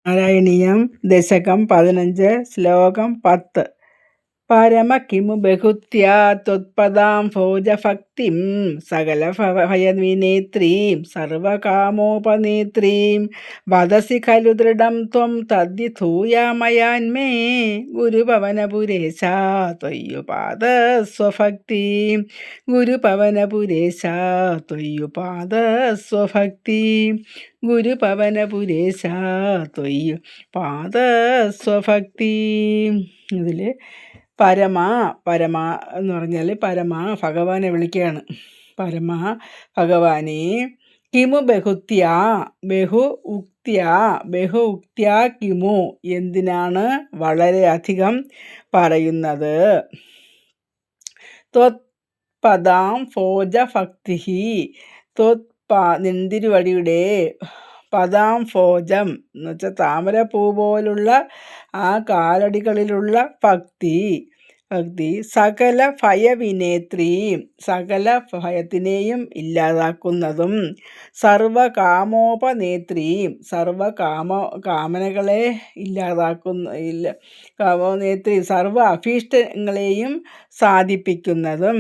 നാരായണീയം ദശകം 15 ശ്ലോകം 10. പരമ കിമു ബഹുത്യാ ത്വത്പദാം ഭോജഭക്തിം സകലഭയവിനേത്രീം സർവകാമോപനേത്രീം വദസി ഖലു ദൃഢം ത്വം തദ്വിധൂയാമയാന്മേ ഗുരുപവനപുരേശ ത്വയ്യുപാദസ്വഭക്തിം ഗുരുപവനപുരേശ ത്വയ്യുപാദസ്വഭക്തിം ഗുരുപവനപുരേശ ത്വയ്യുപാദസ്വഭക്തിം. ഇതിൽ പരമ പരമ എന്ന് പറഞ്ഞാൽ പരമ ഭഗവാനെ വിളിക്കുകയാണ്. പരമ ഭഗവാനെ കിമു ബഹുത്യാ ബഹു ഉക്ത്യാ കിമു എന്തിനാണ് വളരെയധികം പറയുന്നത്. ത്വത്പദാം ഭോജഭക്തി നിന്തിരുവടിയുടെ പദാം ഭോജം എന്ന് വെച്ചാൽ താമരപ്പൂ പോലുള്ള ആ കാലടികളിലുള്ള ഭക്തി സകല ഭയവിനേത്രീം സകല ഭയത്തിനെയും ഇല്ലാതാക്കുന്നതും സർവകാമോപനേത്രീം കാമനകളെ കാമോനേത്രി സർവ അഭീഷ്ടങ്ങളെയും സാധിപ്പിക്കുന്നതും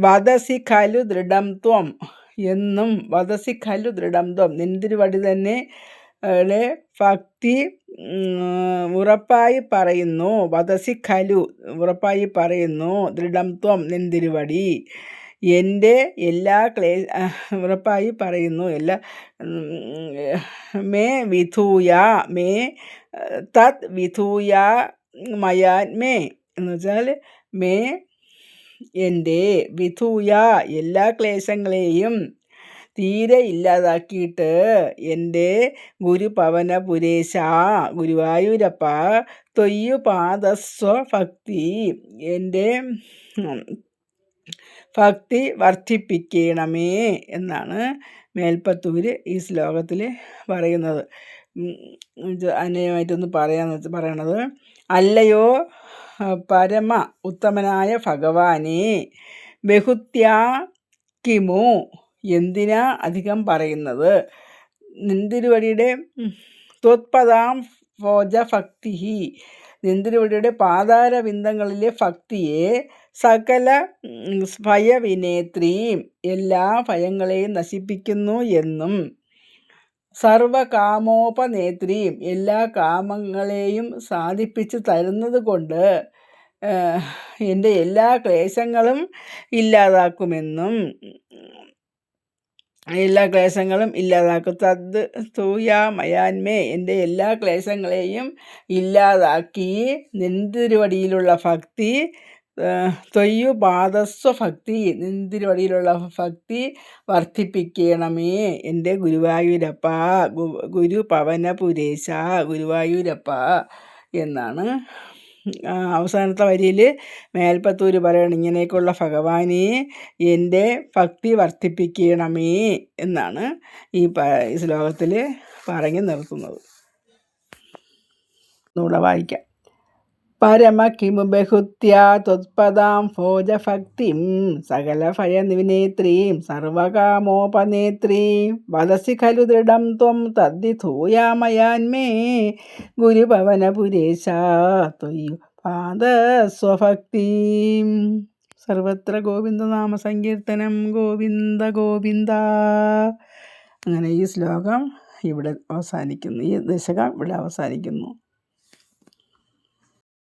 വദസി ഖലു ദൃഢം ത്വം എന്നും വദസി ഖലു ദൃഢം ത്വം നിന്തിരുവടി തന്നെ ഭക്തി ഉറപ്പായി പറയുന്നു. വദസി ഖലു ഉറപ്പായി പറയുന്നു. ദൃഢം ത്വം നിന്തിരുവടി എൻ്റെ എല്ലാ ഉറപ്പായി പറയുന്നു. എല്ലാ മേ വിധൂയ മേ തത് വിധൂയ മയാത്മേ എന്ന് വെച്ചാൽ മേ എൻ്റെ വിധൂയ എല്ലാ ക്ലേശങ്ങളെയും തീരെ ഇല്ലാതാക്കിയിട്ട് എൻ്റെ ഗുരുപവനപുരേശ ഗുരുവായൂരപ്പ ത്വയ്യുപാദസ്വ ഭക്തി എൻ്റെ ഭക്തി വർദ്ധിപ്പിക്കണമേ എന്നാണ് മേൽപ്പത്തൂർ ഈ ശ്ലോകത്തിൽ പറയുന്നത്. അന്യമായിട്ടൊന്ന് പറയണത് അല്ലയോ പരമ ഉത്തമനായ ഭഗവാനെ ബഹുത്യാ കിമു എന്തിനാ അധികം പറയുന്നത്. നിന്തിരുവടിയുടെ ത്വത്പദാം ഭോജഭക്തി നിന്തിരുവടിയുടെ പാതാരവിന്ദങ്ങളിലെ ഭക്തിയെ സകല ഭയവിനേത്രീം എല്ലാ ഭയങ്ങളെയും നശിപ്പിക്കുന്നു എന്നും സർവകാമോപനേത്രീം എല്ലാ കാമങ്ങളെയും സാധിപ്പിച്ച് തരുന്നത് കൊണ്ട് എൻ്റെ എല്ലാ ക്ലേശങ്ങളും ഇല്ലാതാക്കുമെന്നും എല്ലാ ക്ലേശങ്ങളും ഇല്ലാതാക്കും. തദ് തൂയാമയാന്മേ എൻ്റെ എല്ലാ ക്ലേശങ്ങളെയും ഇല്ലാതാക്കി നിന്തിരുവടിയിലുള്ള ഭക്തി ത്വയ്യുപാദസ്വ ഭക്തി നിന്തിരുവടിയിലുള്ള ഭക്തി വർദ്ധിപ്പിക്കണമേ എൻ്റെ ഗുരുവായൂരപ്പ ഗുരുപവനപുരേശ ഗുരുവായൂരപ്പ എന്നാണ് അവസാനത്തെ വരിയിൽ മേൽപ്പത്തൂർ പറയണം. ഇങ്ങനെയൊക്കെയുള്ള ഭഗവാനെ എൻ്റെ ഭക്തി വർദ്ധിപ്പിക്കണമേ എന്നാണ് ഈ ശ്ലോകത്തിൽ പറഞ്ഞു നിർത്തുന്നത്. ഒന്നുകൂടെ വായിക്കാം. പരമ കിമു ബഹുത്യാ ത്വത്പദാം ഭോജഭക്തിം സകല ഭയവിനേത്രീം സർവകാമോപനേത്രീം വദസി ഖലു ദൃഢം ത്വം തദ്വിധൂയാമയാന്മേ ഗുരുപവനപുരേശ ത്വയ്യുപാദസ്വഭക്തിം. സർവത്ര ഗോവിന്ദനാമ സങ്കീർത്തനം. ഗോവിന്ദ ഗോവിന്ദ. അങ്ങനെ ഈ ശ്ലോകം ഇവിടെ അവസാനിക്കുന്നു. ഈ ദശകം ഇവിടെ അവസാനിക്കുന്നു.